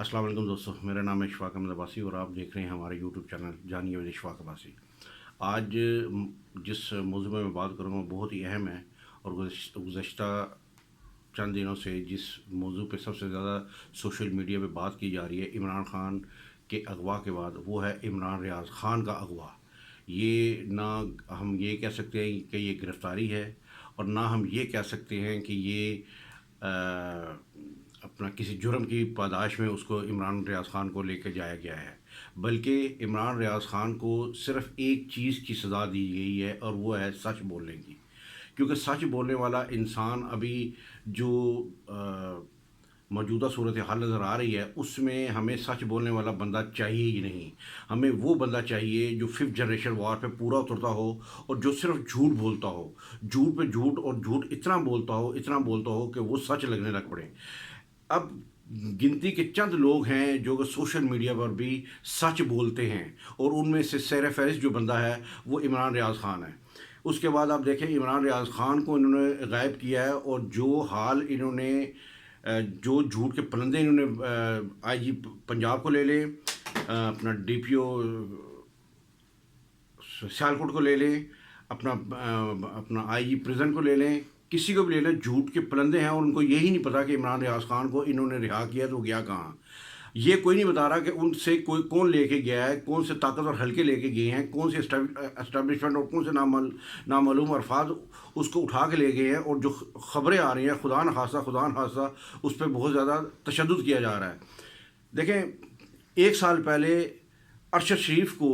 अस्सलाम वालेकुम दोस्तों, मेरा नाम है इशफाक अहमद अब्बासी और आप देख रहे हैं हमारे यूट्यूब चैनल जानिए विद इशफाक अब्बासी। आज जिस मौजू में मैं बात करूँगा बहुत ही अहम है और गुज़श्ता चंद दिनों से जिस मौजू पे सबसे ज़्यादा सोशल मीडिया पे बात की जा रही है इमरान खान के अगवा के बाद, वो है इमरान रियाज़ खान का अगवा। ये ना हम ये कह सकते हैं कि ये गिरफ़्तारी है और ना हम ये कह सकते हैं कि ये अपना किसी जुर्म की पादाश में उसको इमरान रियाज़ ख़ान को लेकर जाया गया है, बल्कि इमरान रियाज़ ख़ान को सिर्फ़ एक चीज़ की सज़ा दी गई है और वो है सच बोलने की। क्योंकि सच बोलने वाला इंसान अभी जो मौजूदा सूरत हाल नज़र आ रही है उसमें हमें सच बोलने वाला बंदा चाहिए ही नहीं। हमें वो बंदा चाहिए जो फिफ्थ जनरेशन वार पे पूरा उतरता हो और जो सिर्फ झूठ बोलता हो, झूठ पे झूठ और झूठ इतना बोलता हो कि वो सच लगने लग पड़े। अब गिनती के चंद लोग हैं जो कि सोशल मीडिया पर भी सच बोलते हैं और उनमें से सर फहरिस्त जो बंदा है वो इमरान रियाज़ ख़ान है। उसके बाद आप देखें इमरान रियाज़ ख़ान को इन्होंने गायब किया है और जो हाल इन्होंने जो झूठ के पलंदे इन्होंने आईजी पंजाब को ले लें, अपना डीपीओ सियालकोट को ले लें, अपना आईजी प्रिजन को ले लें, किसी को भी ले लें, झूठ के पलंदे हैं और उनको यही नहीं पता कि इमरान रियाज़ ख़ान को इन्होंने रिहा किया तो गया कहाँ। ये कोई नहीं बता रहा कि उनसे कोई कौन लेके गया है, कौन से ताकतवर हल्के लेके गए हैं, कौन से एस्टेब्लिशमेंट और कौन से नामालूम अरफाद उसको उठा के ले गए हैं। और जो ख़बरें आ रही हैं खुदा न खासा उस पर बहुत ज़्यादा तशद्दुद किया जा रहा है। देखें, 1 साल पहले अरशद शरीफ को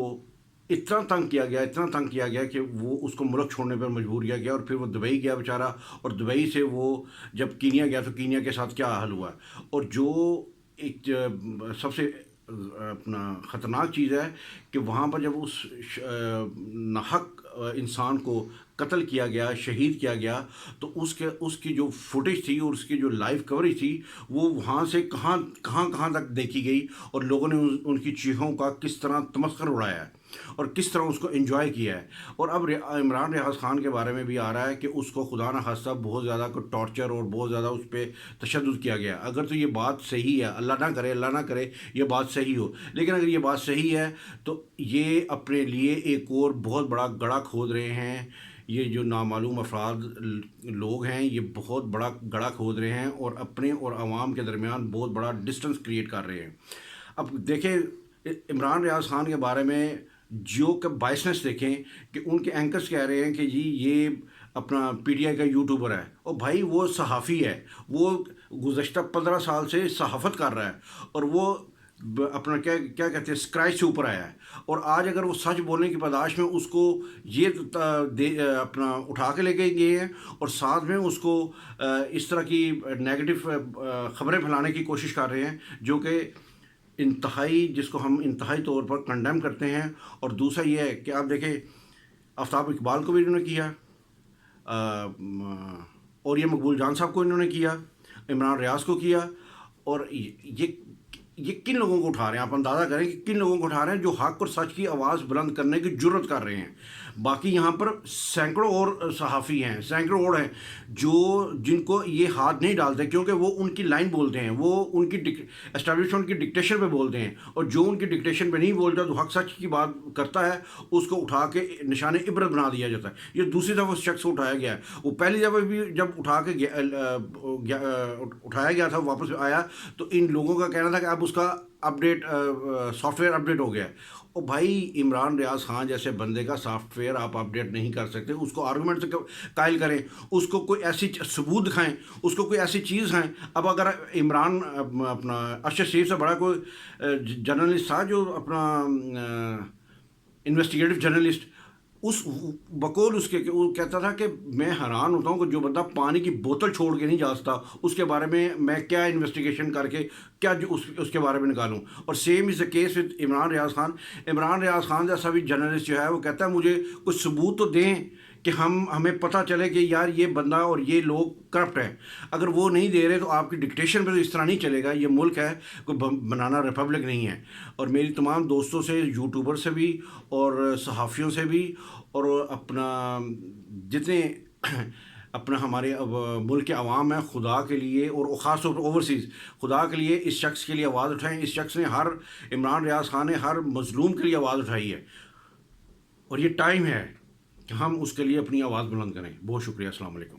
इतना तंग किया गया कि वो उसको मुल्क छोड़ने पर मजबूर किया गया और फिर वो दुबई गया बेचारा, और दुबई से वो जब कीनिया गया तो कीनिया के साथ क्या हाल हुआ। और जो एक सबसे अपना ख़तरनाक चीज़ है कि वहाँ पर जब उस नाहक इंसान को कत्ल किया गया, शहीद किया गया, तो उसकी जो फुटेज थी और उसकी जो लाइव कवरेज थी वो वहाँ से कहाँ तक देखी गई और लोगों ने उनकी चीखों का किस तरह तमस्खर उड़ाया है और किस तरह उसको एंजॉय किया है। और अब इमरान रियाज़ ख़ान के बारे में भी आ रहा है कि उसको खुदा न खास्ता बहुत ज़्यादा को टॉर्चर और बहुत ज़्यादा उस पर तशद्दुद किया गया। अगर तो ये बात सही है, अल्लाह ना करे ये बात सही हो, लेकिन अगर ये बात सही है तो ये अपने लिए एक और बहुत बड़ा गड़ा खोद रहे हैं। ये जो नामालूम अफराद लोग हैं ये बहुत बड़ा गड़ा खोद रहे हैं और अपने और आवाम के दरमियान बहुत बड़ा डिस्टेंस क्रिएट कर रहे हैं। अब देखें इमरान रियाज़ ख़ान के बारे में जियो के बायसनेस देखें कि उनके एंकर्स कह रहे हैं कि जी ये अपना पीटीआई का यूट्यूबर है। और भाई वो सहाफ़ी है, वो गुज़श्ता 15 साल से सहाफ़त कर रहा है और वो अपना क्या क्या कहते हैं स्क्रैच से ऊपर आया है। और आज अगर वो सच बोलने की पादाश में उसको ये अपना उठा के लेके गए हैं और साथ में उसको इस तरह की नेगेटिव ख़बरें फैलाने की कोशिश कर रहे हैं जो कि जिसको हम इंतहाई तौर पर कंडेम करते हैं। और दूसरा ये है कि आप देखें आफ्ताब इकबाल को भी इन्होंने किया और ये मकबूल जान साहब को इन्होंने किया, इमरान रियाज़ को किया। और ये किन लोगों को उठा रहे हैं, आप अंदाज़ा करें कि किन लोगों को उठा रहे हैं जो हक़ और सच की आवाज़ बुलंद करने की जुर्रत कर रहे हैं। बाकी यहाँ पर सैकड़ों और सहाफ़ी हैं, सैकड़ों और हैं जिनको ये हाथ नहीं डालते क्योंकि वो उनकी लाइन बोलते हैं, वो उनकी एस्टैब्लिशमेंट की डिक्टेशन पे बोलते हैं। और जो उनकी डिक्टेशन पे नहीं बोलता तो हक़ सच की बात करता है उसको उठा के निशान इबरत बना दिया जाता है। ये दूसरी दफ़ा उस शख्स को उठाया गया है। वो पहली दफ़ा भी जब उठाया गया था वापस आया तो इन लोगों का कहना था कि अब उसका अपडेट सॉफ्टवेयर अपडेट हो गया है। और भाई इमरान रियाज़ ख़ान जैसे बंदे का सॉफ्टवेयर आप अपडेट नहीं कर सकते, उसको आर्गूमेंट से कायल करें, उसको कोई ऐसी सबूत दिखाएं, उसको कोई ऐसी चीज़ हैं। अब अगर इमरान अपना अरशद शरीफ से बड़ा कोई जर्नलिस्ट था जो अपना इन्वेस्टिगेटिव जर्नलिस्ट, उस बकौल उसके वो कहता था कि मैं हैरान होता हूँ कि जो बंदा पानी की बोतल छोड़ के नहीं जा सकता उसके बारे में मैं क्या इन्वेस्टिगेशन करके क्या जो उसके बारे में निकालूं। और same is the case with Imran Riaz Khan. Imran Riaz Khan जैसा भी जर्नलिस्ट जो है वो कहता है मुझे कुछ सबूत तो दें कि हमें पता चले कि यार ये बंदा और ये लोग करप्ट हैं। अगर वो नहीं दे रहे तो आपकी डिक्टेशन पे तो इस तरह नहीं चलेगा। ये मुल्क है, कोई बनाना रिपब्लिक नहीं है। और मेरी तमाम दोस्तों से, यूट्यूबर से भी और सहाफ़ियों से भी और अपना जितने اپنا ہمارے ملک کے عوام ہیں، خدا کے لیے اور خاص طور پر اوورسیز، خدا کے لیے اس شخص کے لیے آواز اٹھائیں. اس شخص نے عمران ریاض خان نے ہر مظلوم کے لیے آواز اٹھائی ہے، اور یہ ٹائم ہے کہ ہم اس کے لیے اپنی آواز بلند کریں. بہت شکریہ. السلام علیکم.